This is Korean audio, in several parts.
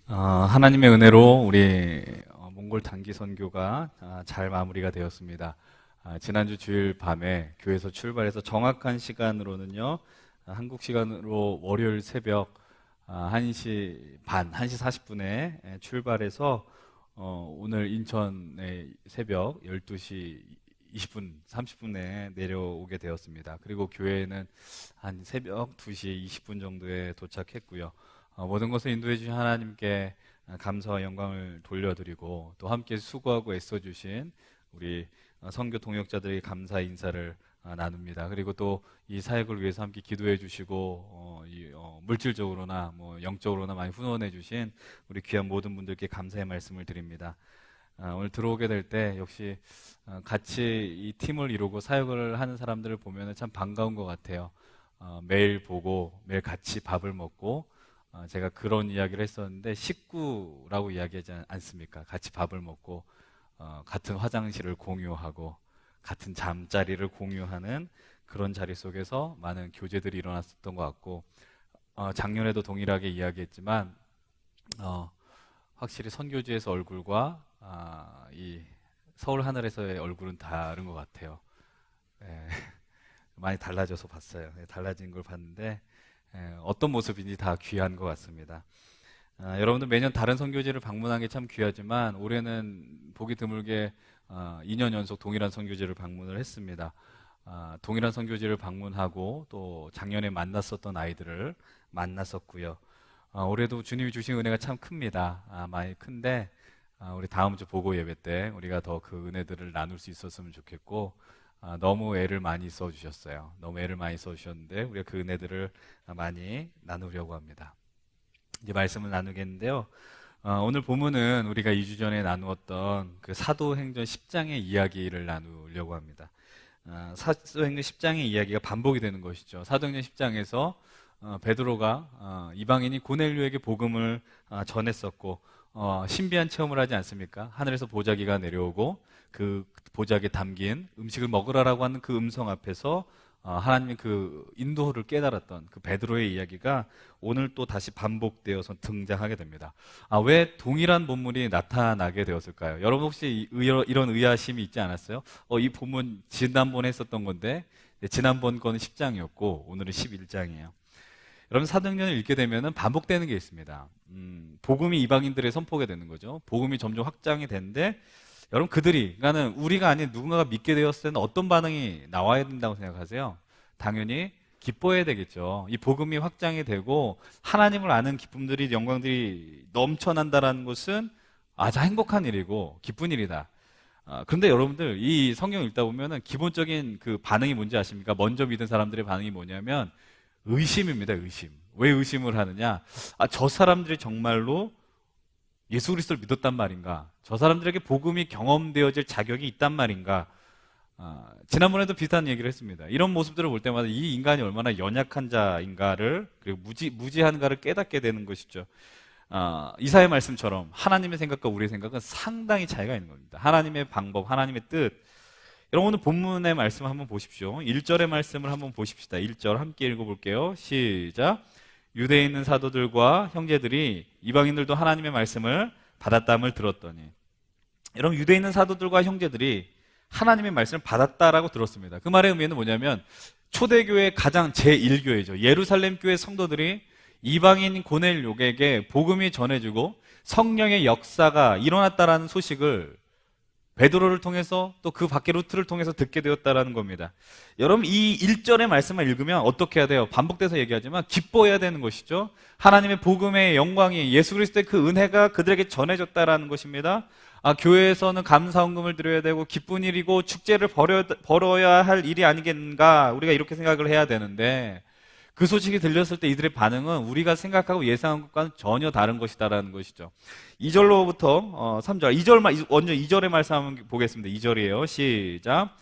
하나님의 은혜로 우리 몽골 단기 선교가 잘 마무리가 되었습니다. 지난주 주일 밤에 교회에서 출발해서 정확한 시간으로는요, 한국 시간으로 월요일 새벽 1시 반, 1시 40분에 출발해서 오늘 인천의 새벽 12시 20분, 30분에 내려오게 되었습니다. 그리고 교회에는 한 새벽 2시 20분 정도에 도착했고요. 모든 것을 인도해 주신 하나님께 감사와 영광을 돌려드리고 또 함께 수고하고 애써주신 우리 선교 동역자들의 감사 인사를 나눕니다. 그리고 또 이 사역을 위해서 함께 기도해 주시고 물질적으로나 영적으로나 많이 후원해 주신 우리 귀한 모든 분들께 감사의 말씀을 드립니다. 오늘 들어오게 될 때 역시 같이 이 팀을 이루고 사역을 하는 사람들을 보면 참 반가운 것 같아요. 매일 보고 매일 같이 밥을 먹고 제가 그런 이야기를 했었는데 식구라고 이야기하지 않습니까? 같이 밥을 먹고 같은 화장실을 공유하고 같은 잠자리를 공유하는 그런 자리 속에서 많은 교제들이 일어났었던 것 같고 작년에도 동일하게 이야기했지만 확실히 선교지에서 얼굴과 이 서울 하늘에서의 얼굴은 다른 것 같아요. 네, 많이 달라져서 봤어요. 네, 달라진 걸 봤는데 어떤 모습인지 다 귀한 것 같습니다. 여러분들 매년 다른 선교지를 방문한 게 참 귀하지만 올해는 보기 드물게 2년 연속 동일한 선교지를 방문을 했습니다. 동일한 선교지를 방문하고 또 작년에 만났었던 아이들을 만났었고요. 올해도 주님이 주신 은혜가 참 큽니다. 많이 큰데 우리 다음 주 보고 예배 때 우리가 더 그 은혜들을 나눌 수 있었으면 좋겠고 너무 애를 많이 써주셨어요. 너무 애를 많이 써주셨는데 우리가 그 은혜들을 많이 나누려고 합니다. 이제 말씀을 나누겠는데요. 오늘 본문은 우리가 2주 전에 나누었던 그 사도행전 10장의 이야기를 나누려고 합니다. 사도행전 10장의 이야기가 반복이 되는 것이죠. 사도행전 10장에서 베드로가 이방인이 고넬료에게 복음을 전했었고 신비한 체험을 하지 않습니까? 하늘에서 보자기가 내려오고 그 보자기에 담긴 음식을 먹으라라고 하는 그 음성 앞에서 하나님의 그 인도를 깨달았던 그 베드로의 이야기가 오늘 또 다시 반복되어서 등장하게 됩니다. 왜 동일한 본문이 나타나게 되었을까요? 여러분 혹시 이런 의아심이 있지 않았어요? 이 본문 지난번에 했었던 건데 지난번 거는 10장이었고 오늘은 11장이에요. 여러분 사도행전을 읽게 되면 반복되는 게 있습니다. 복음이 이방인들에 선포가 되는 거죠. 복음이 점점 확장이 되는데 여러분 그러니까는 우리가 아닌 누군가가 믿게 되었을 때는 어떤 반응이 나와야 된다고 생각하세요? 당연히 기뻐해야 되겠죠. 이 복음이 확장이 되고 하나님을 아는 기쁨들이 영광들이 넘쳐난다라는 것은 아주 행복한 일이고 기쁜 일이다. 그런데 여러분들 이 성경 읽다 보면은 기본적인 그 반응이 뭔지 아십니까? 먼저 믿은 사람들의 반응이 뭐냐면 의심입니다. 의심. 왜 의심을 하느냐? 저 사람들이 정말로 예수 그리스도를 믿었단 말인가? 저 사람들에게 복음이 경험되어질 자격이 있단 말인가? 지난번에도 비슷한 얘기를 했습니다. 이런 모습들을 볼 때마다 이 인간이 얼마나 연약한 자인가를 그리고 무지한가를 깨닫게 되는 것이죠. 이사야 말씀처럼 하나님의 생각과 우리의 생각은 상당히 차이가 있는 겁니다. 하나님의 방법, 하나님의 뜻. 여러분 오늘 본문의 말씀 한번 보십시오. 1절의 말씀을 한번 보십시다. 1절 함께 읽어볼게요. 시작. 유대에 있는 사도들과 형제들이 이방인들도 하나님의 말씀을 받았다함을 들었더니 여러분 유대에 있는 사도들과 형제들이 하나님의 말씀을 받았다라고 들었습니다. 그 말의 의미는 뭐냐면 초대교회 가장 제1교회죠. 예루살렘 교회 성도들이 이방인 고넬료에게 복음이 전해지고 성령의 역사가 일어났다라는 소식을 베드로를 통해서 또 그 밖의 루트를 통해서 듣게 되었다라는 겁니다. 여러분 이 1절의 말씀을 읽으면 어떻게 해야 돼요? 반복돼서 얘기하지만 기뻐해야 되는 것이죠. 하나님의 복음의 영광이 예수 그리스도의 그 은혜가 그들에게 전해졌다라는 것입니다. 교회에서는 감사헌금을 드려야 되고 기쁜 일이고 축제를 벌어야 할 일이 아니겠는가 우리가 이렇게 생각을 해야 되는데 그 소식이 들렸을 때 이들의 반응은 우리가 생각하고 예상한 것과는 전혀 다른 것이다라는 것이죠. 2절로부터 3절, 먼저 2절의 말씀 한번 보겠습니다. 2절이에요. 시작.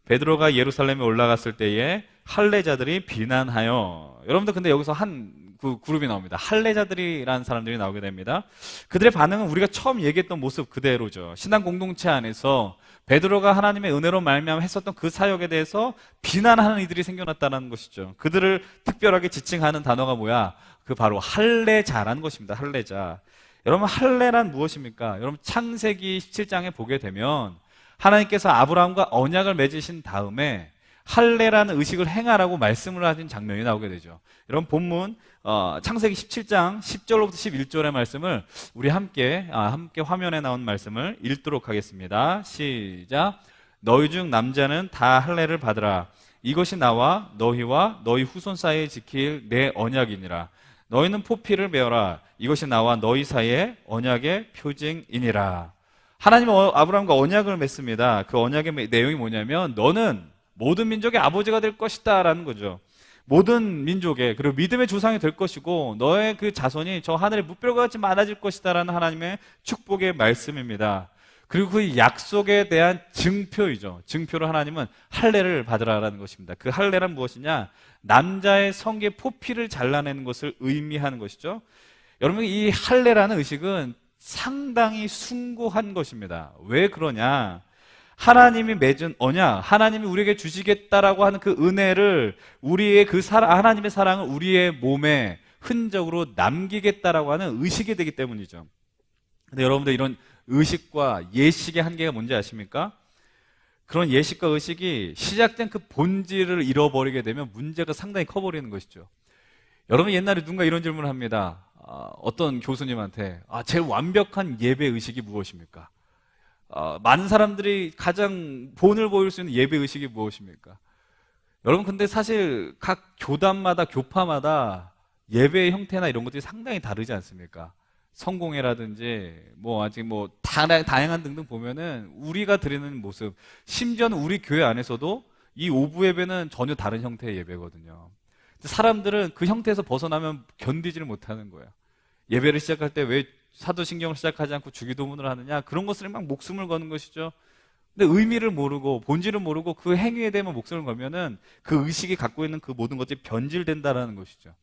베드로가 예루살렘에 올라갔을 때에 할례자들이 비난하여 여러분들 근데 여기서 그 그룹이 나옵니다. 할례자들이라는 사람들이 나오게 됩니다. 그들의 반응은 우리가 처음 얘기했던 모습 그대로죠. 신앙 공동체 안에서 베드로가 하나님의 은혜로 말미암아 했었던 그 사역에 대해서 비난하는 이들이 생겨났다는 것이죠. 그들을 특별하게 지칭하는 단어가 뭐야? 그 바로 할례자라는 것입니다. 할례자. 여러분, 할례란 무엇입니까? 여러분, 창세기 17장에 보게 되면 하나님께서 아브라함과 언약을 맺으신 다음에 할례라는 의식을 행하라고 말씀을 하신 장면이 나오게 되죠. 여러분, 본문 창세기 17장 10절로부터 11절의 말씀을 우리 함께 화면에 나온 말씀을 읽도록 하겠습니다. 시작. 너희 중 남자는 다 할례를 받으라. 이것이 나와 너희와 너희 후손 사이에 지킬 내 언약이니라. 너희는 포피를 메어라. 이것이 나와 너희 사이의 언약의 표징이니라. 하나님은 아브라함과 언약을 맺습니다. 그 언약의 내용이 뭐냐면 너는 모든 민족의 아버지가 될 것이다 라는 거죠. 모든 민족의, 그리고 믿음의 조상이 될 것이고 너의 그 자손이 저 하늘의 무뼈가 같이 많아질 것이다 라는 하나님의 축복의 말씀입니다. 그리고 그 약속에 대한 증표이죠. 증표로 하나님은 할례를 받으라라는 것입니다. 그 할례란 무엇이냐? 남자의 성기의 포피를 잘라내는 것을 의미하는 것이죠. 여러분, 이 할례라는 의식은 상당히 숭고한 것입니다. 왜 그러냐? 하나님이 맺은 언약, 하나님이 우리에게 주시겠다라고 하는 그 은혜를, 우리의 그 하나님의 사랑을 우리의 몸에 흔적으로 남기겠다라고 하는 의식이 되기 때문이죠. 근데 여러분들, 이런 의식과 예식의 한계가 뭔지 아십니까? 그런 예식과 의식이 시작된 그 본질을 잃어버리게 되면 문제가 상당히 커버리는 것이죠. 여러분, 옛날에 누군가 이런 질문을 합니다. 어떤 교수님한테 제일 완벽한 예배 의식이 무엇입니까? 많은 사람들이 가장 본을 보일 수 있는 예배 의식이 무엇입니까? 여러분, 근데 사실 각 교단마다, 교파마다 예배의 형태나 이런 것들이 상당히 다르지 않습니까? 성공회라든지 아직 다양한 등등 보면은 우리가 드리는 모습, 심지어는 우리 교회 안에서도 이 오부 예배는 전혀 다른 형태의 예배거든요. 사람들은 그 형태에서 벗어나면 견디지를 못하는 거예요. 예배를 시작할 때 왜 사도신경을 시작하지 않고 주기도문을 하느냐? 그런 것을 막 목숨을 거는 것이죠. 근데 의미를 모르고 본질을 모르고 그 행위에 대해만 목숨을 걸면은 그 의식이 갖고 있는 그 모든 것들이 변질된다라는 것이죠.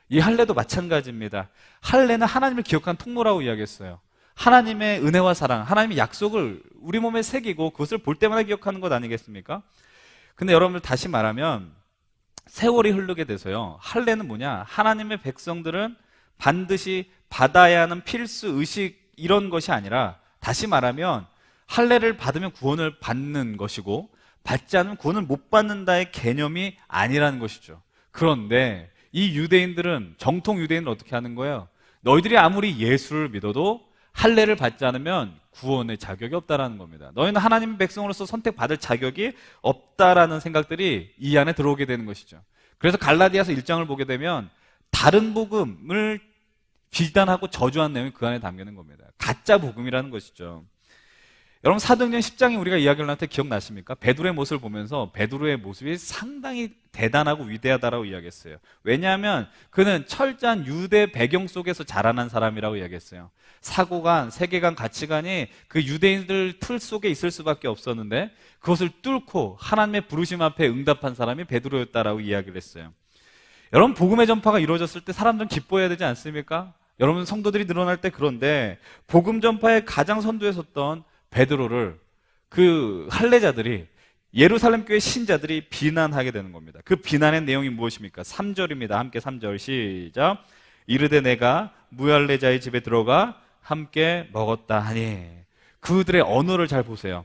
이 할례도 마찬가지입니다. 할례는 하나님을 기억한 통로라고 이야기했어요. 하나님의 은혜와 사랑, 하나님의 약속을 우리 몸에 새기고 그것을 볼 때마다 기억하는 것 아니겠습니까? 근데 여러분들, 다시 말하면 세월이 흐르게 돼서요, 할례는 뭐냐? 하나님의 백성들은 반드시 받아야 하는 필수 의식, 이런 것이 아니라, 다시 말하면 할례를 받으면 구원을 받는 것이고 받지 않으면 구원을 못 받는다의 개념이 아니라는 것이죠. 그런데 이 유대인들은, 정통 유대인은 어떻게 하는 거예요? 너희들이 아무리 예수를 믿어도 할례를 받지 않으면 구원의 자격이 없다라는 겁니다. 너희는 하나님의 백성으로서 선택받을 자격이 없다라는 생각들이 이 안에 들어오게 되는 것이죠. 그래서 갈라디아서 1장을 보게 되면 다른 복음을 비난하고 저주한 내용이 그 안에 담기는 겁니다. 가짜 복음이라는 것이죠. 여러분, 사도행전 10장에 우리가 이야기를 나눌 때 기억나십니까? 베드로의 모습을 보면서 베드로의 모습이 상당히 대단하고 위대하다라고 이야기했어요. 왜냐하면 그는 철저한 유대 배경 속에서 자라난 사람이라고 이야기했어요. 사고관, 세계관, 가치관이 그 유대인들 틀 속에 있을 수밖에 없었는데 그것을 뚫고 하나님의 부르심 앞에 응답한 사람이 베드로였다라고 이야기를 했어요. 여러분, 복음의 전파가 이루어졌을 때 사람들은 기뻐해야 되지 않습니까? 여러분, 성도들이 늘어날 때, 그런데 복음 전파에 가장 선두에 섰던 베드로를 그 할례자들이, 예루살렘 교회 신자들이 비난하게 되는 겁니다. 그 비난의 내용이 무엇입니까? 3절입니다. 함께 3절 시작. 이르되 내가 무할례자의 집에 들어가 함께 먹었다 하니. 그들의 언어를 잘 보세요.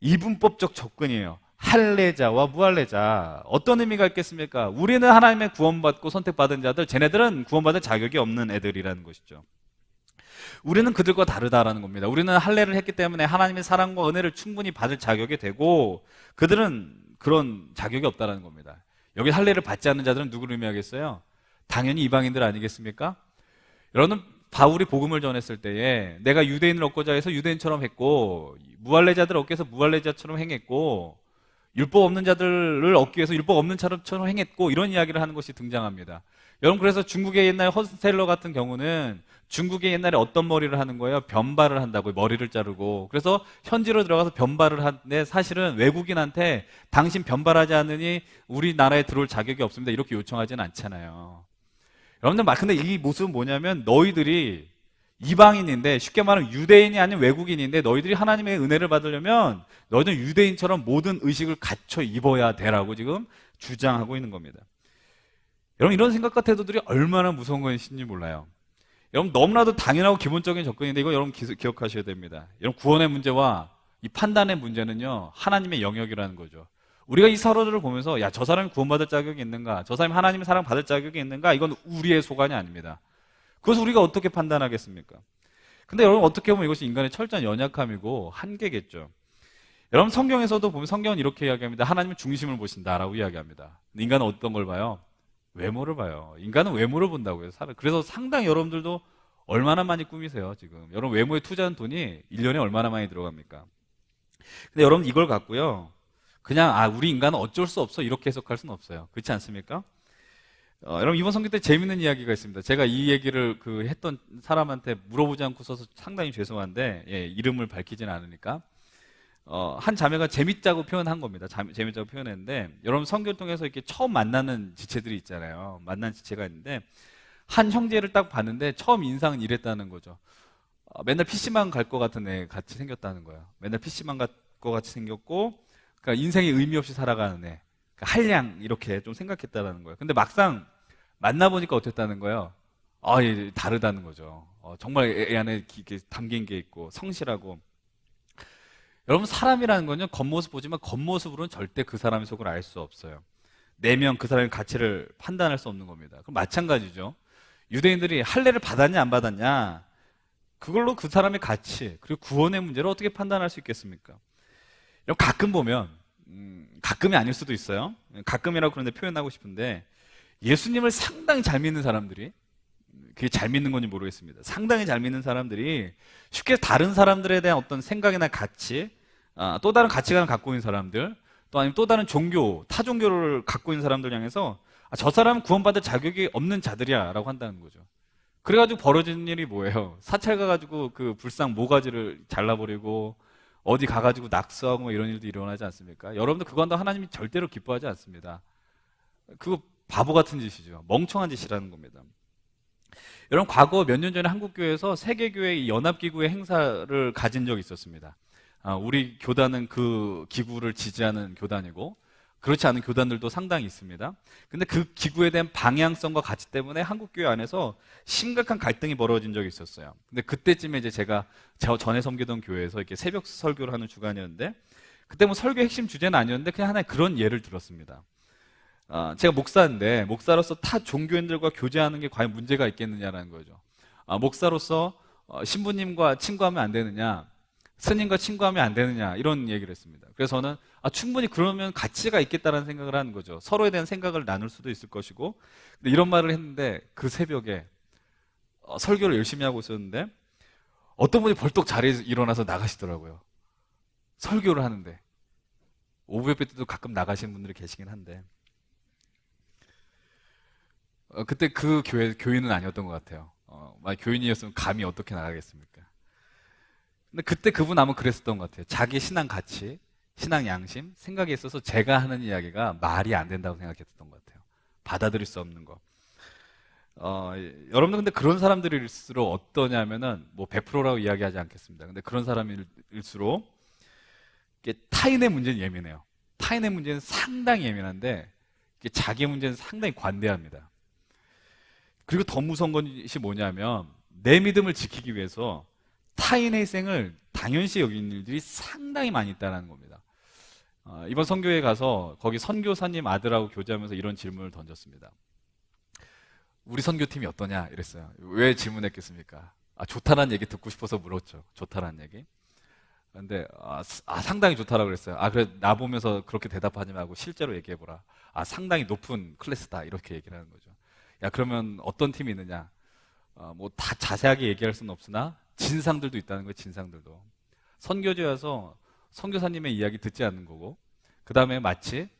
이분법적 접근이에요. 할례자와 무할례자, 어떤 의미가 있겠습니까? 우리는 하나님의 구원받고 선택받은 자들, 쟤네들은 구원받을 자격이 없는 애들이라는 것이죠. 우리는 그들과 다르다라는 겁니다. 우리는 할례를 했기 때문에 하나님의 사랑과 은혜를 충분히 받을 자격이 되고 그들은 그런 자격이 없다라는 겁니다. 여기 할례를 받지 않는 자들은 누구를 의미하겠어요? 당연히 이방인들 아니겠습니까? 여러분, 바울이 복음을 전했을 때에 내가 유대인을 얻고자 해서 유대인처럼 했고 무할례자들을 얻기 위해서 무할례자처럼 행했고 율법 없는 자들을 얻기 위해서 율법 없는 자처럼 행했고, 이런 이야기를 하는 것이 등장합니다. 여러분, 그래서 중국의 옛날 허스텔러 같은 경우는 중국의 옛날에 어떤 머리를 하는 거예요? 변발을 한다고요. 머리를 자르고. 그래서 현지로 들어가서 변발을 하는데 사실은 외국인한테 당신 변발하지 않으니 우리나라에 들어올 자격이 없습니다, 이렇게 요청하지는 않잖아요. 여러분들, 근데 이 모습은 뭐냐면 너희들이 이방인인데, 쉽게 말하면 유대인이 아닌 외국인인데 너희들이 하나님의 은혜를 받으려면 너희들은 유대인처럼 모든 의식을 갖춰 입어야 되라고 지금 주장하고 있는 겁니다. 여러분, 이런 생각과 태도들이 얼마나 무서운 것인지 몰라요. 여러분 너무나도 당연하고 기본적인 접근인데 이거 여러분 기억하셔야 됩니다. 여러분 구원의 문제와 이 판단의 문제는요 하나님의 영역이라는 거죠. 우리가 이 서로들을 보면서 야, 저 사람이 구원받을 자격이 있는가, 저 사람이 하나님의 사랑 받을 자격이 있는가, 이건 우리의 소관이 아닙니다. 그것을 우리가 어떻게 판단하겠습니까? 근데 여러분 어떻게 보면 이것이 인간의 철저한 연약함이고 한계겠죠. 여러분 성경에서도 보면 성경은 이렇게 이야기합니다. 하나님은 중심을 보신다라고 이야기합니다. 인간은 어떤 걸 봐요? 외모를 봐요. 인간은 외모를 본다고요. 그래서 상당히 여러분들도 얼마나 많이 꾸미세요 지금. 여러분 외모에 투자한 돈이 1년에 얼마나 많이 들어갑니까? 근데 여러분 이걸 갖고요 그냥 우리 인간은 어쩔 수 없어 이렇게 해석할 수는 없어요. 그렇지 않습니까? 여러분 이번 성경 때 재밌는 이야기가 있습니다. 제가 이 얘기를 했던 사람한테 물어보지 않고 써서 상당히 죄송한데 이름을 밝히지는 않으니까 한 자매가 재밌자고 표현한 겁니다. 재밌자고 표현했는데 여러분 성경을 통해서 이렇게 처음 만나는 지체들이 있잖아요. 만난 지체가 있는데 한 형제를 딱 봤는데 처음 인상은 이랬다는 거죠. 맨날 PC방 갈 것 같은 애 같이 생겼다는 거예요. 맨날 PC방 갈 것 같이 생겼고 그러니까 인생에 의미 없이 살아가는 애, 그러니까 한량 이렇게 좀 생각했다는 거예요. 근데 막상 만나보니까 어땠다는 거예요? 다르다는 거죠. 정말 애 안에 담긴 게 있고 성실하고. 여러분 사람이라는 건요 겉모습 보지만 겉모습으로는 절대 그 사람의 속을 알 수 없어요. 내면 그 사람의 가치를 판단할 수 없는 겁니다. 그럼 마찬가지죠. 유대인들이 할례를 받았냐 안 받았냐 그걸로 그 사람의 가치 그리고 구원의 문제를 어떻게 판단할 수 있겠습니까? 가끔 보면 가끔이 아닐 수도 있어요. 가끔이라고 그런데 표현하고 싶은데 예수님을 상당히 잘 믿는 사람들이, 그게 잘 믿는 건지 모르겠습니다. 상당히 잘 믿는 사람들이 쉽게 다른 사람들에 대한 어떤 생각이나 가치, 또 다른 가치관을 갖고 있는 사람들, 또 아니면 또 다른 종교, 타 종교를 갖고 있는 사람들 향해서 저 사람은 구원받을 자격이 없는 자들이야 라고 한다는 거죠. 그래가지고 벌어지는 일이 뭐예요? 사찰 가가지고 그 불상 모가지를 잘라버리고 어디 가가지고 낙서하고 뭐 이런 일도 일어나지 않습니까? 여러분들 그거 한다고 하나님이 절대로 기뻐하지 않습니다. 그거 바보 같은 짓이죠. 멍청한 짓이라는 겁니다. 여러분 과거 몇 년 전에 한국교회에서 세계교회 연합기구의 행사를 가진 적이 있었습니다. 우리 교단은 그 기구를 지지하는 교단이고 그렇지 않은 교단들도 상당히 있습니다. 근데 그 기구에 대한 방향성과 가치 때문에 한국교회 안에서 심각한 갈등이 벌어진 적이 있었어요. 근데 그때쯤에 이제 제가 전에 섬기던 교회에서 이렇게 새벽 설교를 하는 주간이었는데 그때 뭐 설교 핵심 주제는 아니었는데 그냥 하나의 그런 예를 들었습니다. 제가 목사인데 목사로서 타 종교인들과 교제하는 게 과연 문제가 있겠느냐라는 거죠. 목사로서 신부님과 친구하면 안 되느냐, 스님과 친구하면 안 되느냐 이런 얘기를 했습니다. 그래서 저는 충분히 그러면 가치가 있겠다라는 생각을 하는 거죠. 서로에 대한 생각을 나눌 수도 있을 것이고. 근데 이런 말을 했는데 그 새벽에 설교를 열심히 하고 있었는데 어떤 분이 벌떡 자리에서 일어나서 나가시더라고요. 설교를 하는데 오후 예배 때도 가끔 나가시는 분들이 계시긴 한데 그때 그 교인은 아니었던 것 같아요. 만약 교인이었으면 감히 어떻게 나가겠습니까? 근데 그때 그분 아마 그랬었던 것 같아요. 자기 신앙 가치, 신앙 양심, 생각에 있어서 제가 하는 이야기가 말이 안 된다고 생각했던 것 같아요. 받아들일 수 없는 거. 여러분들 근데 그런 사람들일수록 어떠냐면은 뭐 100%라고 이야기하지 않겠습니다. 근데 그런 사람일수록 타인의 문제는 예민해요. 타인의 문제는 상당히 예민한데 자기의 문제는 상당히 관대합니다. 그리고 더 무서운 것이 뭐냐면 내 믿음을 지키기 위해서 타인의 희생을 당연시 여기는 일들이 상당히 많이 있다는 겁니다. 이번 선교회 가서 거기 선교사님 아들하고 교제하면서 이런 질문을 던졌습니다. 우리 선교팀이 어떠냐 이랬어요. 왜 질문했겠습니까? 좋다는 얘기 듣고 싶어서 물었죠. 좋다는 얘기. 근데 상당히 좋다라고 그랬어요. 그래 나 보면서 그렇게 대답하지 말고 실제로 얘기해보라. 상당히 높은 클래스다 이렇게 얘기를 하는 거죠. 야 그러면 어떤 팀이 있느냐? 뭐 다 자세하게 얘기할 수는 없으나 진상들도 있다는 거예요. 진상들도. 선교지에 와서 선교사님의 이야기 듣지 않는 거고 그 다음에 마치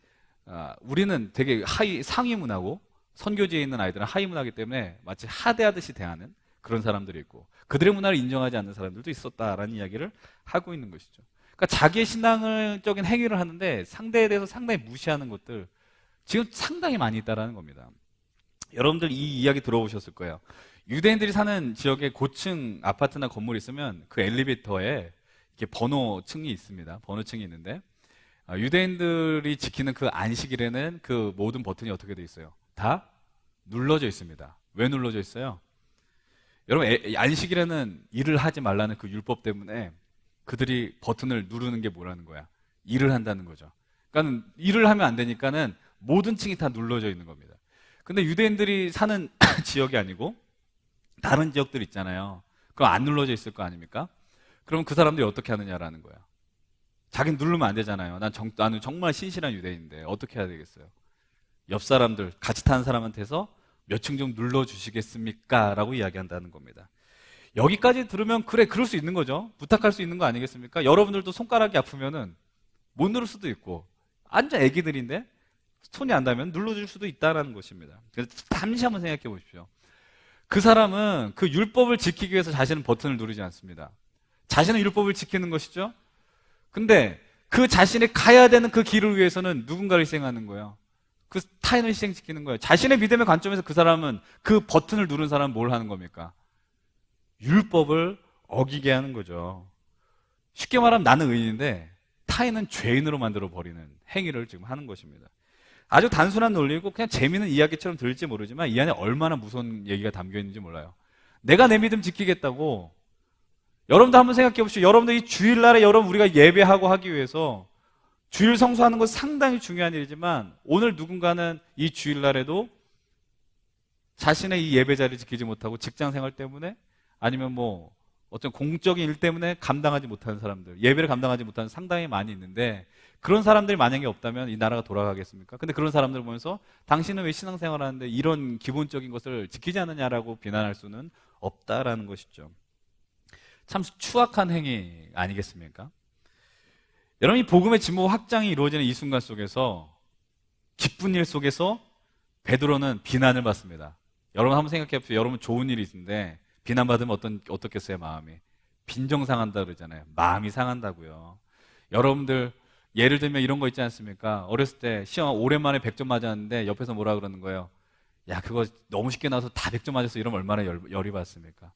우리는 되게 상위 문화고 선교지에 있는 아이들은 하위 문화이기 때문에 마치 하대하듯이 대하는 그런 사람들이 있고 그들의 문화를 인정하지 않는 사람들도 있었다라는 이야기를 하고 있는 것이죠. 그러니까 자기의 신앙적인 행위를 하는데 상대에 대해서 상당히 무시하는 것들 지금 상당히 많이 있다는 겁니다. 여러분들 이 이야기 들어보셨을 거예요. 유대인들이 사는 지역에 고층 아파트나 건물이 있으면 그 엘리베이터에 이렇게 번호층이 있습니다. 번호층이 있는데 유대인들이 지키는 그 안식일에는 그 모든 버튼이 어떻게 돼 있어요? 다 눌러져 있습니다. 왜 눌러져 있어요? 여러분, 안식일에는 일을 하지 말라는 그 율법 때문에 그들이 버튼을 누르는 게 뭐라는 거야? 일을 한다는 거죠. 그러니까 일을 하면 안 되니까는 모든 층이 다 눌러져 있는 겁니다. 근데 유대인들이 사는 지역이 아니고 다른 지역들 있잖아요. 그럼 안 눌러져 있을 거 아닙니까? 그럼 그 사람들이 어떻게 하느냐라는 거야. 자기는 누르면 안 되잖아요. 나는 정말 신실한 유대인인데 어떻게 해야 되겠어요? 옆 사람들, 같이 타는 사람한테서 몇 층 좀 눌러주시겠습니까? 라고 이야기한다는 겁니다. 여기까지 들으면 그래, 그럴 수 있는 거죠. 부탁할 수 있는 거 아니겠습니까? 여러분들도 손가락이 아프면은 못 누를 수도 있고, 완전 애기들인데 손이 안 닿으면 눌러줄 수도 있다는 것입니다. 그래서 잠시 한번 생각해 보십시오. 그 사람은 그 율법을 지키기 위해서 자신은 버튼을 누르지 않습니다. 자신은 율법을 지키는 것이죠. 근데 그 자신이 가야 되는 그 길을 위해서는 누군가를 희생하는 거예요. 그 타인을 희생시키는 거예요. 자신의 믿음의 관점에서 그 사람은, 그 버튼을 누른 사람은 뭘 하는 겁니까? 율법을 어기게 하는 거죠. 쉽게 말하면 나는 의인인데 타인은 죄인으로 만들어 버리는 행위를 지금 하는 것입니다. 아주 단순한 논리고 그냥 재미있는 이야기처럼 들릴지 모르지만 이 안에 얼마나 무서운 얘기가 담겨 있는지 몰라요. 내가 내 믿음 지키겠다고. 여러분도 한번 생각해 보시죠. 여러분도 이 주일날에 여러분 우리가 예배하고 하기 위해서 주일 성수하는 것은 상당히 중요한 일이지만 오늘 누군가는 이 주일날에도 자신의 이 예배 자리를 지키지 못하고 직장 생활 때문에 아니면 뭐 어떤 공적인 일 때문에 감당하지 못하는 사람들, 예배를 감당하지 못하는 상당히 많이 있는데 그런 사람들이 만약에 없다면 이 나라가 돌아가겠습니까? 근데 그런 사람들을 보면서 당신은 왜 신앙생활 하는데 이런 기본적인 것을 지키지 않느냐라고 비난할 수는 없다라는 것이죠. 참 추악한 행위 아니겠습니까? 여러분, 이 복음의 진보 확장이 이루어지는 이 순간 속에서 기쁜 일 속에서 베드로는 비난을 받습니다. 여러분 한번 생각해 보세요. 여러분 좋은 일이 있는데 비난받으면 어떻겠어요? 마음이 빈정상한다 그러잖아요. 마음이 상한다고요. 여러분들 예를 들면 이런 거 있지 않습니까? 어렸을 때 시험 오랜만에 100점 맞았는데 옆에서 뭐라 그러는 거예요? 야, 그거 너무 쉽게 나와서 다 100점 맞았어. 이러면 얼마나 열이 받습니까?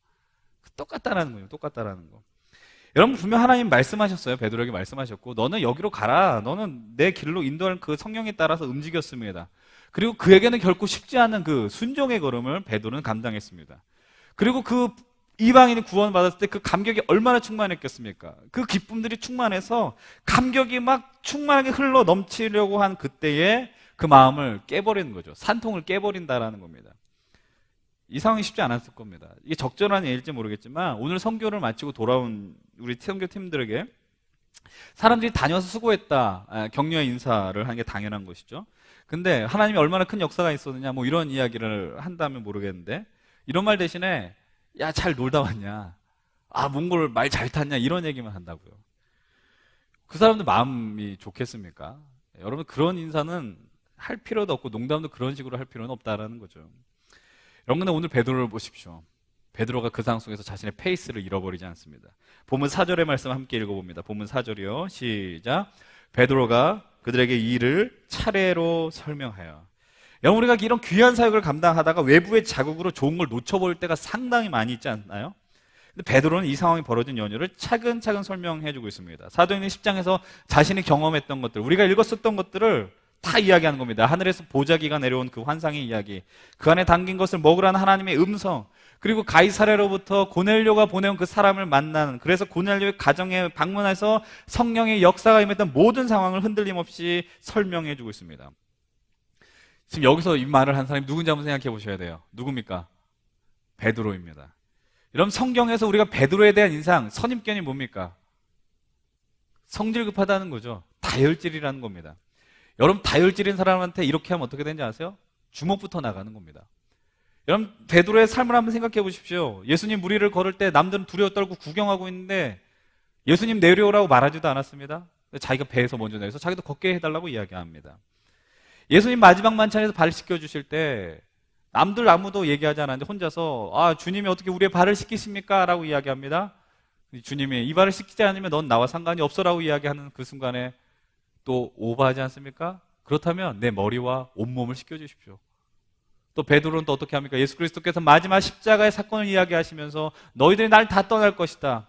똑같다라는 거예요. 똑같다라는 거. 여러분 분명 하나님 말씀하셨어요. 베드로에게 말씀하셨고 너는 여기로 가라. 너는 내 길로 인도하는 그 성령에 따라서 움직였습니다. 그리고 그에게는 결코 쉽지 않은 그 순종의 걸음을 베드로는 감당했습니다. 그리고 그 이방인이 구원받았을 때 그 감격이 얼마나 충만했겠습니까? 그 기쁨들이 충만해서 감격이 막 충만하게 흘러 넘치려고 한 그때에 그 마음을 깨버리는 거죠. 산통을 깨버린다라는 겁니다. 이 상황이 쉽지 않았을 겁니다. 이게 적절한 예일지 모르겠지만 오늘 선교를 마치고 돌아온 우리 선교팀들에게 사람들이 다녀서 수고했다, 격려의 인사를 하는 게 당연한 것이죠. 근데 하나님이 얼마나 큰 역사가 있었느냐 뭐 이런 이야기를 한다면 모르겠는데 이런 말 대신에 야, 잘 놀다 왔냐, 아, 몽골 말 잘 탔냐 이런 얘기만 한다고요. 그 사람들 마음이 좋겠습니까? 여러분 그런 인사는 할 필요도 없고 농담도 그런 식으로 할 필요는 없다라는 거죠. 여러분 오늘 베드로를 보십시오. 베드로가 그 상황 속에서 자신의 페이스를 잃어버리지 않습니다. 본문 4절의 말씀 함께 읽어봅니다. 본문 4절이요. 시작. 베드로가 그들에게 이 일을 차례로 설명하여. 여러분 우리가 이런 귀한 사역을 감당하다가 외부의 자극으로 좋은 걸 놓쳐버릴 때가 상당히 많이 있지 않나요? 근데 베드로는 이 상황이 벌어진 연유를 차근차근 설명해주고 있습니다. 사도행전 10장에서 자신이 경험했던 것들, 우리가 읽었었던 것들을 다 이야기하는 겁니다. 하늘에서 보자기가 내려온 그 환상의 이야기, 그 안에 담긴 것을 먹으라는 하나님의 음성, 그리고 가이사랴로부터 고넬료가 보내온 그 사람을 만나는, 그래서 고넬료의 가정에 방문해서 성령의 역사가 임했던 모든 상황을 흔들림 없이 설명해주고 있습니다. 지금 여기서 이 말을 한 사람이 누군지 한번 생각해 보셔야 돼요. 누굽니까? 베드로입니다. 여러분 성경에서 우리가 베드로에 대한 인상, 선입견이 뭡니까? 성질 급하다는 거죠. 다혈질이라는 겁니다. 여러분 다혈질인 사람한테 이렇게 하면 어떻게 되는지 아세요? 주먹부터 나가는 겁니다. 여러분 베드로의 삶을 한번 생각해 보십시오. 예수님 무리를 걸을 때 남들은 두려워 떨고 구경하고 있는데 예수님 내려오라고 말하지도 않았습니다. 자기가 배에서 먼저 내려서 자기도 걷게 해달라고 이야기합니다. 예수님 마지막 만찬에서 발 씻겨주실 때 남들 아무도 얘기하지 않았는데 혼자서 아 주님이 어떻게 우리의 발을 씻기십니까? 라고 이야기합니다. 주님이 이 발을 씻기지 않으면 넌 나와 상관이 없어라고 이야기하는 그 순간에 또 오버하지 않습니까? 그렇다면 내 머리와 온몸을 씻겨주십시오. 또 베드로는 또 어떻게 합니까? 예수 그리스도께서 마지막 십자가의 사건을 이야기하시면서 너희들이 날 다 떠날 것이다.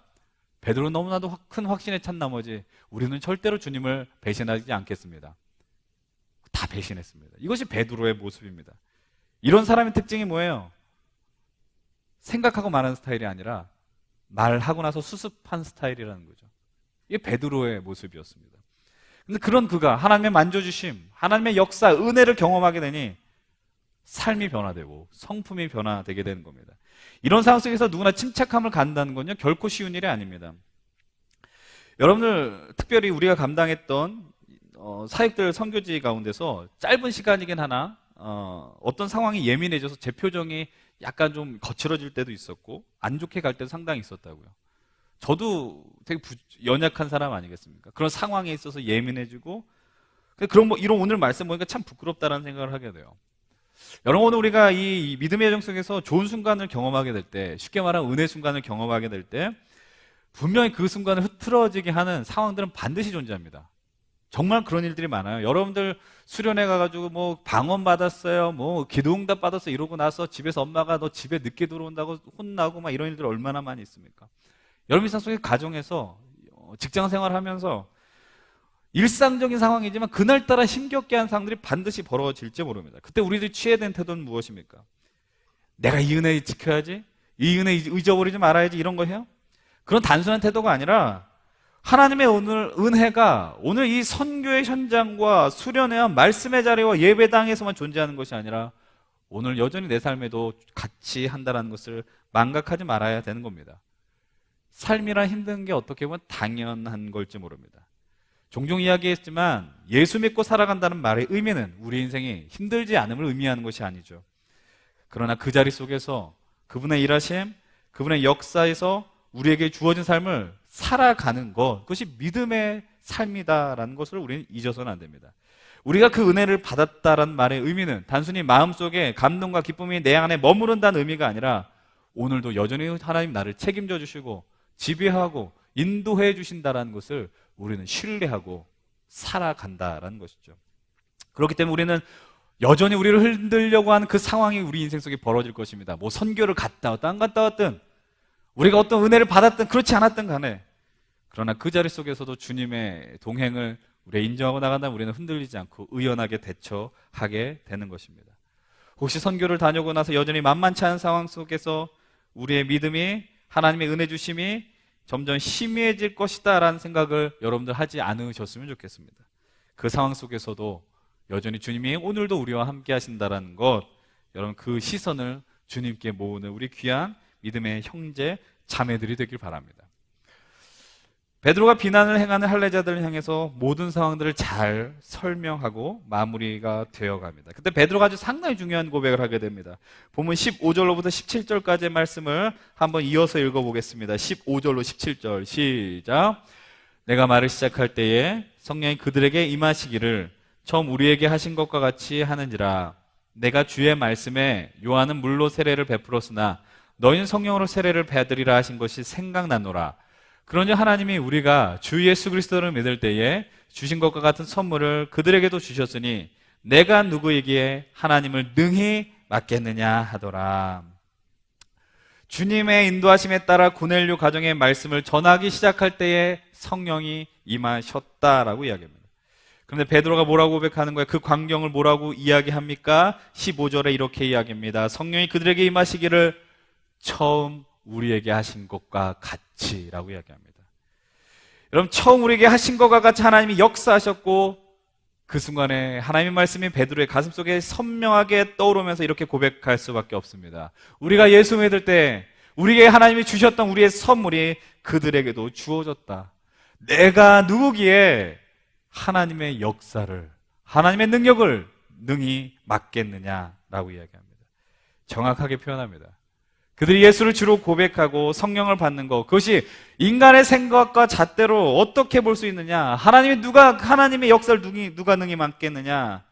베드로는 너무나도 큰 확신에 찬 나머지 우리는 절대로 주님을 배신하지 않겠습니다. 다 배신했습니다. 이것이 베드로의 모습입니다. 이런 사람의 특징이 뭐예요? 생각하고 말하는 스타일이 아니라 말하고 나서 수습한 스타일이라는 거죠. 이게 베드로의 모습이었습니다. 근데 그런 그가 하나님의 만져주심, 하나님의 역사, 은혜를 경험하게 되니 삶이 변화되고 성품이 변화되게 되는 겁니다. 이런 상황 속에서 누구나 침착함을 갖는다는 건요, 결코 쉬운 일이 아닙니다. 여러분들 특별히 우리가 감당했던 사역들 선교지 가운데서 짧은 시간이긴 하나 어떤 상황이 예민해져서 제 표정이 약간 좀 거칠어질 때도 있었고 안 좋게 갈 때도 상당히 있었다고요. 저도 되게 연약한 사람 아니겠습니까? 그런 상황에 있어서 예민해지고 그런 이런 오늘 말씀 보니까 참 부끄럽다라는 생각을 하게 돼요. 여러분, 오늘 우리가 이 믿음의 여정 속에서 좋은 순간을 경험하게 될 때, 쉽게 말하면 은혜 순간을 경험하게 될 때 분명히 그 순간을 흐트러지게 하는 상황들은 반드시 존재합니다. 정말 그런 일들이 많아요. 여러분들 수련회 가가지고 뭐 방언 받았어요, 뭐 기도응답 받았어 이러고 나서 집에서 엄마가 너 집에 늦게 들어온다고 혼나고 막 이런 일들 얼마나 많이 있습니까? 여러분 일상 속에 가정에서 직장 생활하면서 일상적인 상황이지만 그날따라 힘겹게 한 상황들이 반드시 벌어질지 모릅니다. 그때 우리들이 취해야 되는 태도는 무엇입니까? 내가 이 은혜 지켜야지, 이 은혜 잊어버리지 말아야지, 이런 거 해요? 그런 단순한 태도가 아니라 하나님의 오늘 은혜가 오늘 이 선교의 현장과 수련회와 말씀의 자리와 예배당에서만 존재하는 것이 아니라 오늘 여전히 내 삶에도 같이 한다는 것을 망각하지 말아야 되는 겁니다. 삶이란 힘든 게 어떻게 보면 당연한 걸지 모릅니다. 종종 이야기했지만 예수 믿고 살아간다는 말의 의미는 우리 인생이 힘들지 않음을 의미하는 것이 아니죠. 그러나 그 자리 속에서 그분의 일하심, 그분의 역사에서 우리에게 주어진 삶을 살아가는 것, 그것이 믿음의 삶이다라는 것을 우리는 잊어서는 안 됩니다. 우리가 그 은혜를 받았다라는 말의 의미는 단순히 마음속에 감동과 기쁨이 내 안에 머무른다는 의미가 아니라 오늘도 여전히 하나님 나를 책임져 주시고 지배하고 인도해 주신다라는 것을 우리는 신뢰하고 살아간다라는 것이죠. 그렇기 때문에 우리는 여전히 우리를 흔들려고 하는 그 상황이 우리 인생 속에 벌어질 것입니다. 뭐 선교를 갔다 왔든 안 갔다 왔든 우리가 어떤 은혜를 받았든 그렇지 않았든 간에 그러나 그 자리 속에서도 주님의 동행을 우리가 인정하고 나간다면 우리는 흔들리지 않고 의연하게 대처하게 되는 것입니다. 혹시 선교를 다녀오고 나서 여전히 만만치 않은 상황 속에서 우리의 믿음이 하나님의 은혜 주심이 점점 희미해질 것이다 라는 생각을 여러분들 하지 않으셨으면 좋겠습니다. 그 상황 속에서도 여전히 주님이 오늘도 우리와 함께 하신다는 것, 여러분 그 시선을 주님께 모으는 우리 귀한 믿음의 형제 자매들이 되길 바랍니다. 베드로가 비난을 행하는 할례자들을 향해서 모든 상황들을 잘 설명하고 마무리가 되어갑니다. 그때 베드로가 아주 상당히 중요한 고백을 하게 됩니다. 본문 15절로부터 17절까지의 말씀을 한번 이어서 읽어보겠습니다. 15절로 17절 시작. 내가 말을 시작할 때에 성령이 그들에게 임하시기를 처음 우리에게 하신 것과 같이 하는지라. 내가 주의 말씀에 요한은 물로 세례를 베풀었으나 너희는 성령으로 세례를 받으리라 하신 것이 생각나노라. 그러니 하나님이 우리가 주 예수 그리스도를 믿을 때에 주신 것과 같은 선물을 그들에게도 주셨으니 내가 누구에게 하나님을 능히 맡겠느냐 하더라. 주님의 인도하심에 따라 고넬료 가정의 말씀을 전하기 시작할 때에 성령이 임하셨다라고 이야기합니다. 그런데 베드로가 뭐라고 고백하는 거예요? 그 광경을 뭐라고 이야기합니까? 15절에 이렇게 이야기합니다. 성령이 그들에게 임하시기를 처음 우리에게 하신 것과 같이라고 이야기합니다. 여러분, 처음 우리에게 하신 것과 같이 하나님이 역사하셨고 그 순간에 하나님의 말씀이 베드로의 가슴속에 선명하게 떠오르면서 이렇게 고백할 수밖에 없습니다. 우리가 예수 믿을 때 우리에게 하나님이 주셨던 우리의 선물이 그들에게도 주어졌다. 내가 누구기에 하나님의 역사를, 하나님의 능력을 능히 맡겠느냐라고 이야기합니다. 정확하게 표현합니다. 그들이 예수를 주로 고백하고 성령을 받는 것, 그것이 인간의 생각과 잣대로 어떻게 볼 수 있느냐? 하나님의 역사를 누가 능히 맡겠느냐?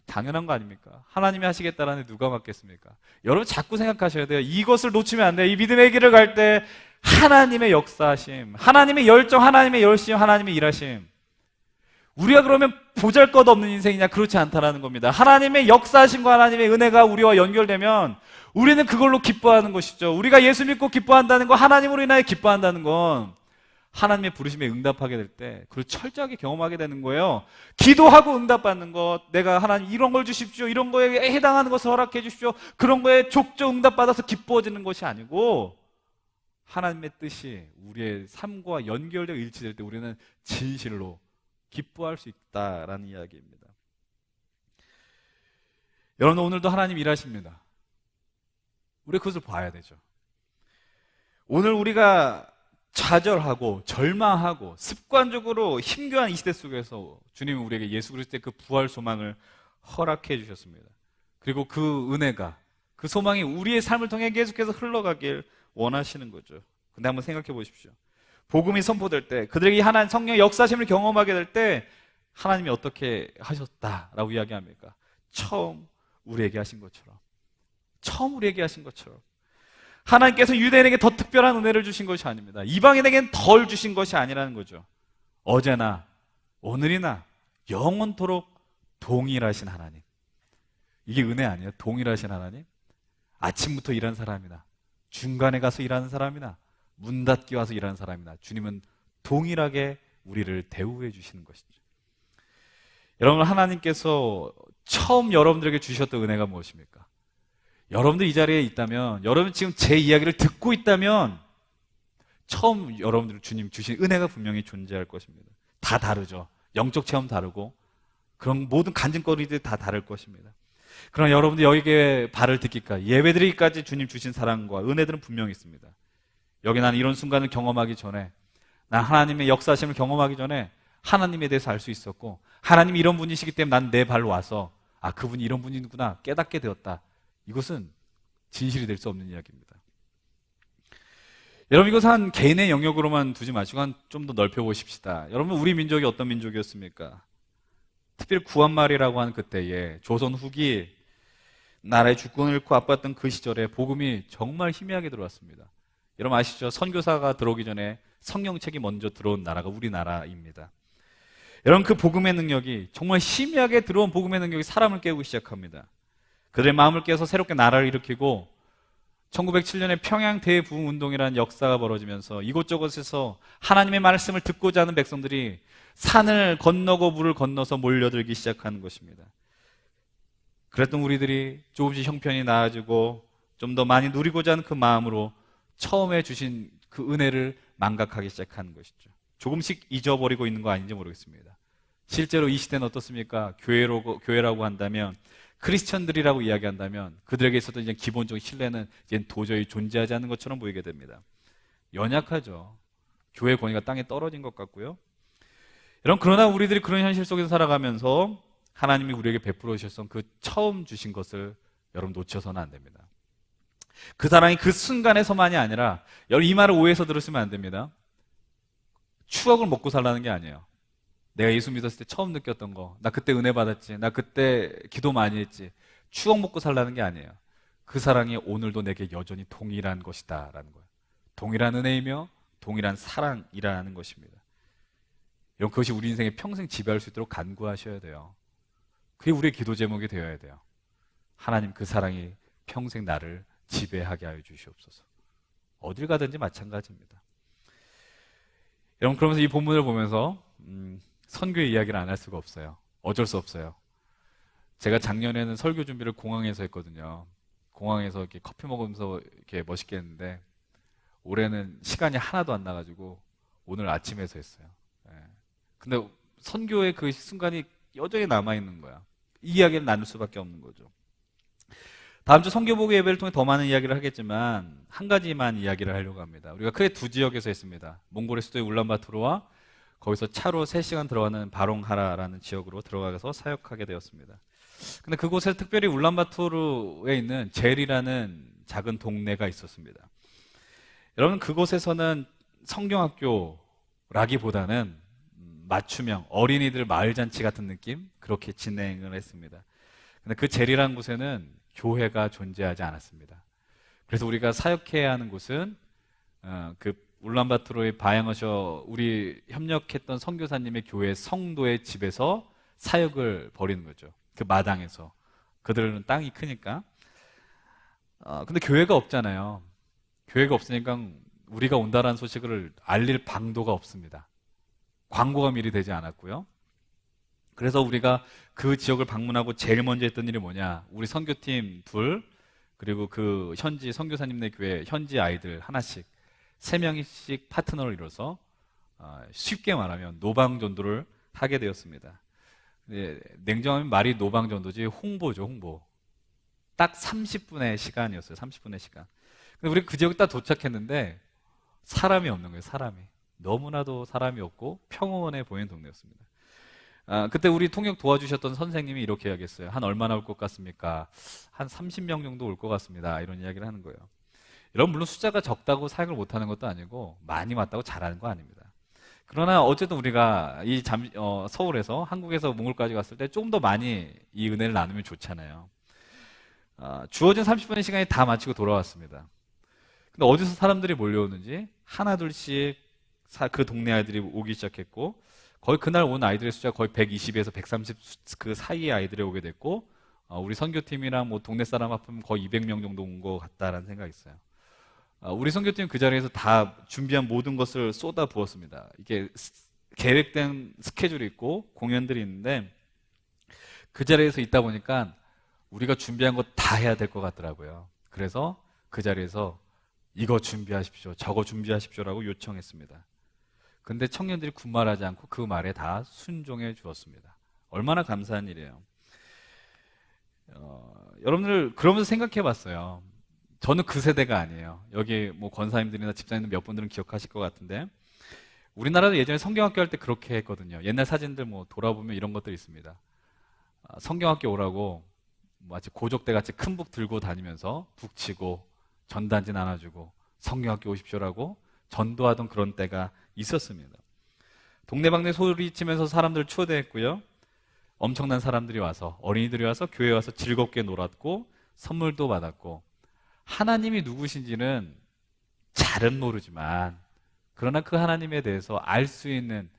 당연한 거 아닙니까? 하나님이 하시겠다라는데 누가 맡겠습니까? 여러분 자꾸 생각하셔야 돼요. 이것을 놓치면 안 돼요. 이 믿음의 길을 갈 때 하나님의 역사하심, 하나님의 열정, 하나님의 열심, 하나님의 일하심. 우리가 그러면 보잘것없는 인생이냐? 그렇지 않다라는 겁니다. 하나님의 역사하심과 하나님의 은혜가 우리와 연결되면 우리는 그걸로 기뻐하는 것이죠. 우리가 예수 믿고 기뻐한다는 거, 하나님으로 인하여 기뻐한다는 건 하나님의 부르심에 응답하게 될 때 그걸 철저하게 경험하게 되는 거예요. 기도하고 응답받는 것, 내가 하나님 이런 걸 주십시오, 이런 거에 해당하는 것을 허락해 주십시오, 그런 거에 족저 응답받아서 기뻐지는 것이 아니고 하나님의 뜻이 우리의 삶과 연결되어 일치될 때 우리는 진실로 기뻐할 수 있다라는 이야기입니다. 여러분, 오늘도 하나님 일하십니다. 우리 그것을 봐야 되죠. 오늘 우리가 좌절하고 절망하고 습관적으로 힘겨운 이 시대 속에서 주님은 우리에게 예수 그리스도의 그 부활 소망을 허락해 주셨습니다. 그리고 그 은혜가, 그 소망이 우리의 삶을 통해 계속해서 흘러가길 원하시는 거죠. 근데 한번 생각해 보십시오. 복음이 선포될 때, 그들에게 하나님 성령의 역사심을 경험하게 될 때 하나님이 어떻게 하셨다라고 이야기합니까? 처음 우리에게 하신 것처럼, 처음 우리에게 하신 것처럼 하나님께서 유대인에게 더 특별한 은혜를 주신 것이 아닙니다. 이방인에게는 덜 주신 것이 아니라는 거죠. 어제나 오늘이나 영원토록 동일하신 하나님. 이게 은혜 아니에요? 동일하신 하나님? 아침부터 일하는 사람이나 중간에 가서 일하는 사람이나 문 닫기 와서 일하는 사람이나 주님은 동일하게 우리를 대우해 주시는 것이죠. 여러분, 하나님께서 처음 여러분들에게 주셨던 은혜가 무엇입니까? 여러분들 이 자리에 있다면, 여러분 지금 제 이야기를 듣고 있다면 처음 여러분들 주님 주신 은혜가 분명히 존재할 것입니다. 다 다르죠. 영적 체험 다르고 그런 모든 간증거리들이 다 다를 것입니다. 그러나 여러분들 여기에 발을 딛기까지, 예배드리기까지 주님 주신 사랑과 은혜들은 분명히 있습니다. 여기 나는 이런 순간을 경험하기 전에, 난 하나님의 역사심을 경험하기 전에 하나님에 대해서 알 수 있었고, 하나님이 이런 분이시기 때문에 난 내 발로 와서 그분이 이런 분이구나 깨닫게 되었다. 이것은 진실이 될 수 없는 이야기입니다. 여러분, 이것은 한 개인의 영역으로만 두지 마시고 좀 더 넓혀보십시다. 여러분, 우리 민족이 어떤 민족이었습니까? 특별히 구한말이라고 하는 그때에 조선 후기 나라의 주권을 잃고 아팠던 그 시절에 복음이 정말 희미하게 들어왔습니다. 여러분 아시죠? 선교사가 들어오기 전에 성경책이 먼저 들어온 나라가 우리나라입니다. 여러분, 그 복음의 능력이, 정말 희미하게 들어온 복음의 능력이 사람을 깨우기 시작합니다. 그들의 마음을 깨서 새롭게 나라를 일으키고 1907년에 평양 대부흥 운동이라는 역사가 벌어지면서 이곳저곳에서 하나님의 말씀을 듣고자 하는 백성들이 산을 건너고 물을 건너서 몰려들기 시작하는 것입니다. 그랬던 우리들이 조금씩 형편이 나아지고 좀 더 많이 누리고자 하는 그 마음으로 처음에 주신 그 은혜를 망각하기 시작하는 것이죠. 조금씩 잊어버리고 있는 거 아닌지 모르겠습니다. 실제로 이 시대는 어떻습니까? 교회라고 한다면, 크리스천들이라고 이야기한다면 그들에게 있었던 이제 기본적인 신뢰는 이제 도저히 존재하지 않는 것처럼 보이게 됩니다. 연약하죠. 교회 권위가 땅에 떨어진 것 같고요. 여러분, 그러나 우리들이 그런 현실 속에서 살아가면서 하나님이 우리에게 베풀어 주셨던 그 처음 주신 것을 여러분 놓쳐서는 안 됩니다. 그 사랑이 그 순간에서만이 아니라, 여러분 이 말을 오해해서 들으시면 안 됩니다. 추억을 먹고 살라는 게 아니에요. 내가 예수 믿었을 때 처음 느꼈던 거, 나 그때 은혜 받았지, 나 그때 기도 많이 했지, 추억 먹고 살라는 게 아니에요. 그 사랑이 오늘도 내게 여전히 동일한 것이다 라는 거예요. 동일한 은혜이며 동일한 사랑이라는 것입니다. 여러분, 그것이 우리 인생에 평생 지배할 수 있도록 간구하셔야 돼요. 그게 우리의 기도 제목이 되어야 돼요. 하나님, 그 사랑이 평생 나를 지배하게 하여 주시옵소서. 어딜 가든지 마찬가지입니다. 여러분, 그러면서 이 본문을 보면서 선교의 이야기를 안 할 수가 없어요. 어쩔 수 없어요. 제가 작년에는 설교 준비를 공항에서 했거든요. 공항에서 이렇게 커피 먹으면서 이렇게 멋있게 했는데, 올해는 시간이 하나도 안 나가지고 오늘 아침에서 했어요. 근데 선교의 그 순간이 여전히 남아있는 거야. 이 이야기를 나눌 수밖에 없는 거죠. 다음 주 선교보고 예배를 통해 더 많은 이야기를 하겠지만 한 가지만 이야기를 하려고 합니다. 우리가 크게 두 지역에서 했습니다. 몽골의 수도의 울란바토르와 거기서 차로 3시간 들어가는 바롱하라라는 지역으로 들어가서 사역하게 되었습니다. 근데 그곳에 특별히 울란바토르에 있는 젤이라는 작은 동네가 있었습니다. 여러분, 그곳에서는 성경학교라기보다는 맞춤형 어린이들 마을잔치 같은 느낌, 그렇게 진행을 했습니다. 근데 그 젤이라는 곳에는 교회가 존재하지 않았습니다. 그래서 우리가 사역해야 하는 곳은 그 울란바토르의 바양어셔 우리 협력했던 선교사님의 교회 성도의 집에서 사역을 벌이는 거죠. 그 마당에서. 그들은 땅이 크니까. 근데 교회가 없잖아요. 교회가 없으니까 우리가 온다라는 소식을 알릴 방도가 없습니다. 광고가 미리 되지 않았고요. 그래서 우리가 그 지역을 방문하고 제일 먼저 했던 일이 뭐냐? 우리 선교팀 둘, 그리고 그 현지 선교사님네 교회 현지 아이들 하나씩 3명씩 파트너를 이뤄서 쉽게 말하면 노방전도를 하게 되었습니다. 냉정하면 말이 노방전도지 홍보죠, 홍보. 딱 30분의 시간이었어요. 30분의 시간. 근데 우리 그 지역에 딱 도착했는데 사람이 없는 거예요. 사람이. 너무나도 사람이 없고 평온해 보이는 동네였습니다. 그때 우리 통역 도와주셨던 선생님이 이렇게 이야기했어요. 한 얼마나 올 것 같습니까? 한 30명 정도 올 것 같습니다. 이런 이야기를 하는 거예요. 여러분, 물론 숫자가 적다고 사역을 못하는 것도 아니고 많이 왔다고 잘하는 거 아닙니다. 그러나 어쨌든 우리가 서울에서 한국에서 몽골까지 갔을 때 좀 더 많이 이 은혜를 나누면 좋잖아요. 주어진 30분의 시간이 다 마치고 돌아왔습니다. 근데 어디서 사람들이 몰려오는지 하나 둘씩 그 동네 아이들이 오기 시작했고, 거의 그날 온 아이들의 숫자가 거의 120에서 130 그 사이의 아이들이 오게 됐고, 우리 선교팀이랑 뭐 동네 사람 합하면 거의 200명 정도 온 것 같다라는 생각이 있어요. 우리 선교팀 그 자리에서 다 준비한 모든 것을 쏟아 부었습니다. 이게 계획된 스케줄이 있고 공연들이 있는데 그 자리에서 있다 보니까 우리가 준비한 거 다 해야 될 것 같더라고요. 그래서 그 자리에서 이거 준비하십시오, 저거 준비하십시오라고 요청했습니다. 근데 청년들이 군말하지 않고 그 말에 다 순종해 주었습니다. 얼마나 감사한 일이에요. 여러분들 그러면서 생각해 봤어요. 저는 그 세대가 아니에요. 여기 뭐 권사님들이나 집사님들 몇 분들은 기억하실 것 같은데, 우리나라도 예전에 성경학교 할 때 그렇게 했거든요. 옛날 사진들 뭐 돌아보면 이런 것들이 있습니다. 성경학교 오라고 마치 고족대 같이 큰 북 들고 다니면서 북치고 전단지 나눠주고 성경학교 오십시오라고 전도하던 그런 때가 있었습니다. 동네방네 소리치면서 사람들을 초대했고요. 엄청난 사람들이 와서, 어린이들이 와서 교회에 와서 즐겁게 놀았고 선물도 받았고, 하나님이 누구신지는 잘은 모르지만 그러나 그 하나님에 대해서 알 수 있는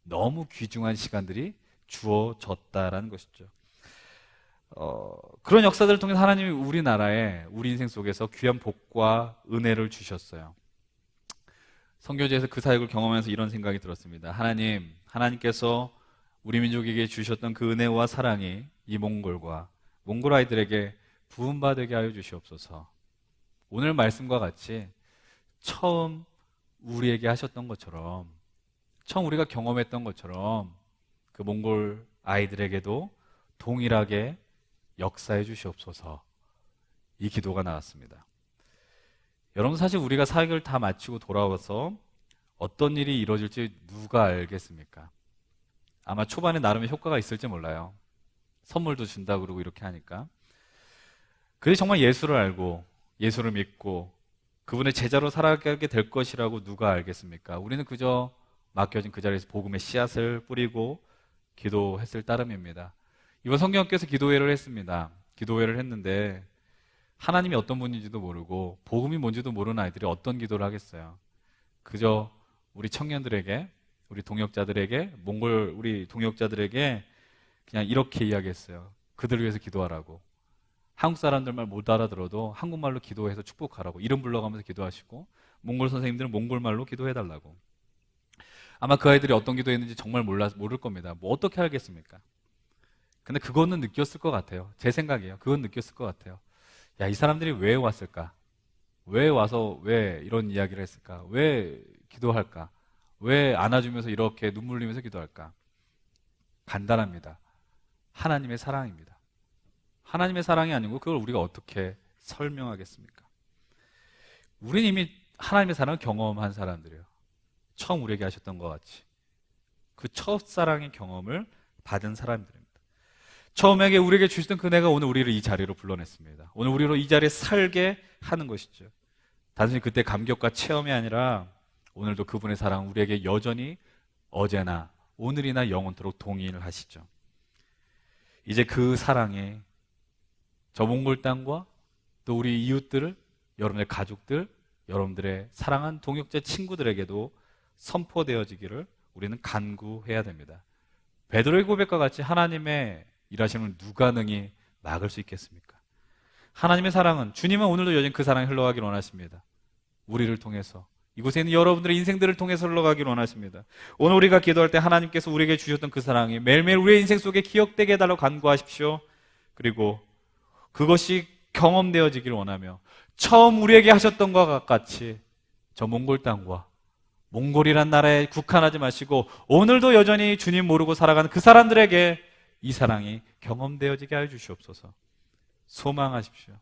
너무 귀중한 시간들이 주어졌다라는 것이죠. 그런 역사들을 통해서 하나님이 우리나라에, 우리 인생 속에서 귀한 복과 은혜를 주셨어요. 선교지에서 그 사역을 경험하면서 이런 생각이 들었습니다. 하나님께서 우리 민족에게 주셨던 그 은혜와 사랑이 이 몽골 아이들에게 부음받게 하여 주시옵소서. 오늘 말씀과 같이 처음 우리에게 하셨던 것처럼, 처음 우리가 경험했던 것처럼 그 몽골 아이들에게도 동일하게 역사해 주시옵소서. 이 기도가 나왔습니다. 여러분, 사실 우리가 사역을 다 마치고 돌아와서 어떤 일이 이루어질지 누가 알겠습니까? 아마 초반에 나름의 효과가 있을지 몰라요. 선물도 준다 그러고 이렇게 하니까. 그게 정말 예수를 알고 예수를 믿고 그분의 제자로 살아가게 될 것이라고 누가 알겠습니까? 우리는 그저 맡겨진 그 자리에서 복음의 씨앗을 뿌리고 기도했을 따름입니다. 이번 성경학교에서 기도회를 했습니다. 기도회를 했는데 하나님이 어떤 분인지도 모르고 복음이 뭔지도 모르는 아이들이 어떤 기도를 하겠어요? 그저 우리 청년들에게, 우리 동역자들에게, 몽골 우리 동역자들에게 그냥 이렇게 이야기했어요. 그들을 위해서 기도하라고. 한국 사람들 말 못 알아들어도 한국말로 기도해서 축복하라고. 이름 불러가면서 기도하시고, 몽골 선생님들은 몽골말로 기도해달라고. 아마 그 아이들이 어떤 기도했는지 정말 모를 겁니다. 뭐 어떻게 알겠습니까? 근데 그거는 느꼈을 것 같아요. 제 생각이에요. 그건 느꼈을 것 같아요. 야, 이 사람들이 왜 왔을까? 왜 와서 왜 이런 이야기를 했을까? 왜 기도할까? 왜 안아주면서 이렇게 눈물 흘리면서 기도할까? 간단합니다. 하나님의 사랑입니다. 하나님의 사랑이 아니고 그걸 우리가 어떻게 설명하겠습니까? 우리는 이미 하나님의 사랑을 경험한 사람들이에요. 처음 우리에게 하셨던 것 같이 그 첫사랑의 경험을 받은 사람들입니다. 처음에 우리에게 주시던 그네가 오늘 우리를 이 자리로 불러냈습니다. 오늘 우리로 이 자리에 살게 하는 것이죠. 단순히 그때 감격과 체험이 아니라 오늘도 그분의 사랑은 우리에게 여전히 어제나 오늘이나 영원토록 동일하시죠. 이제 그 사랑이 저 몽골 땅과 또 우리 이웃들, 여러분의 가족들, 여러분들의 사랑한 동역자 친구들에게도 선포되어지기를 우리는 간구해야 됩니다. 베드로의 고백과 같이 하나님의 일하심을 누가 능히 막을 수 있겠습니까? 하나님의 사랑은, 주님은 오늘도 여전히 그 사랑이 흘러가기를 원하십니다. 우리를 통해서 이곳에 있는 여러분들의 인생들을 통해서 흘러가기를 원하십니다. 오늘 우리가 기도할 때 하나님께서 우리에게 주셨던 그 사랑이 매일매일 우리의 인생 속에 기억되게 해달라고 간구하십시오. 그리고 그것이 경험되어지기를 원하며 처음 우리에게 하셨던 것과 같이 저 몽골 땅과 몽골이란 나라에 국한하지 마시고 오늘도 여전히 주님 모르고 살아가는 그 사람들에게 이 사랑이 경험되어지게 하여 주시옵소서. 소망하십시오.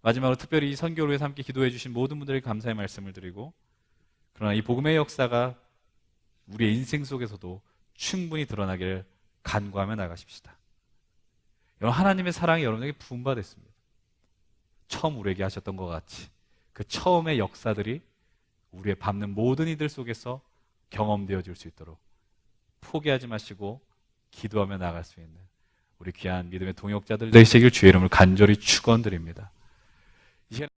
마지막으로 특별히 이 선교를 위해서 함께 기도해 주신 모든 분들에게 감사의 말씀을 드리고, 그러나 이 복음의 역사가 우리의 인생 속에서도 충분히 드러나기를 간구하며 나가십시다. 여러분, 하나님의 사랑이 여러분에게 부음받았습니다. 처음 우리에게 하셨던 것 같이 그 처음의 역사들이 우리의 밟는 모든 이들 속에서 경험되어질 수 있도록 포기하지 마시고 기도하며 나아갈 수 있는 우리 귀한 믿음의 동역자들 되시길 주의 이름을 간절히 축원드립니다.